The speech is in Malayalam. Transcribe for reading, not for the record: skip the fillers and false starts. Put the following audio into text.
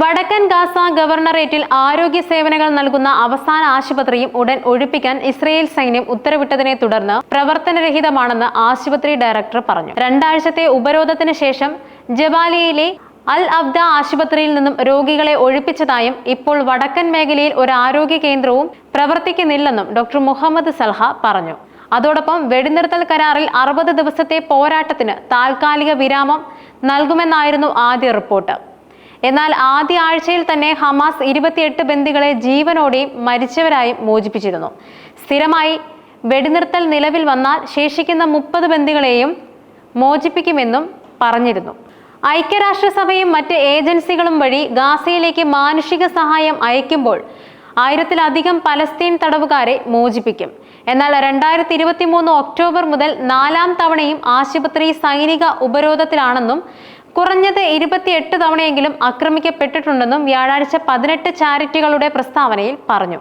വടക്കൻ ഗാസ ഗവർണറേറ്റിൽ ആരോഗ്യ സേവനങ്ങൾ നൽകുന്ന അവസാന ആശുപത്രിയും ഉടൻ ഒഴിപ്പിക്കാൻ ഇസ്രയേൽ സൈന്യം ഉത്തരവിട്ടതിനെ തുടർന്ന് പ്രവർത്തനരഹിതമാണെന്ന് ആശുപത്രി ഡയറക്ടർ പറഞ്ഞു. 2 ആഴ്ചത്തെ ഉപരോധത്തിന് ശേഷം ജബാലിയയിലെ അൽ അബ്ദ ആശുപത്രിയിൽ നിന്നും രോഗികളെ ഒഴിപ്പിച്ചതായും ഇപ്പോൾ വടക്കൻ മേഖലയിൽ ഒരു ആരോഗ്യ കേന്ദ്രവും പ്രവർത്തിക്കുന്നില്ലെന്നും ഡോക്ടർ മുഹമ്മദ് സൽഹ പറഞ്ഞു. അതോടൊപ്പം വെടിനിർത്തൽ കരാറിൽ 60 ദിവസത്തെ പോരാട്ടത്തിന് താൽക്കാലിക വിരാമം നൽകുമെന്നായിരുന്നു ആദ്യ റിപ്പോർട്ട്. എന്നാൽ ആദ്യ ആഴ്ചയിൽ തന്നെ ഹമാസ് 28 ബന്ദികളെ ജീവനോടെയും മരിച്ചവരായും മോചിപ്പിച്ചിരുന്നു. സ്ഥിരമായി വെടിനിർത്തൽ നിലവിൽ വന്നാൽ ശേഷിക്കുന്ന 30 ബന്ദികളെയും മോചിപ്പിക്കുമെന്നും പറഞ്ഞിരുന്നു. ഐക്യരാഷ്ട്രസഭയും മറ്റ് ഏജൻസികളും വഴി ഗാസയിലേക്ക് മാനുഷിക സഹായം അയക്കുമ്പോൾ 1000-ലധികം പലസ്തീൻ തടവുകാരെ മോചിപ്പിക്കും. എന്നാൽ 2023 ഒക്ടോബർ മുതൽ 4ാം തവണയും ആശുപത്രി സൈനിക ഉപരോധത്തിലാണെന്നും കുറഞ്ഞത് 28 തവണയെങ്കിലും ആക്രമിക്കപ്പെട്ടിട്ടുണ്ടെന്നും വ്യാഴാഴ്ച 18 ചാരിറ്റികളുടെ പ്രസ്താവനയിൽ പറഞ്ഞു.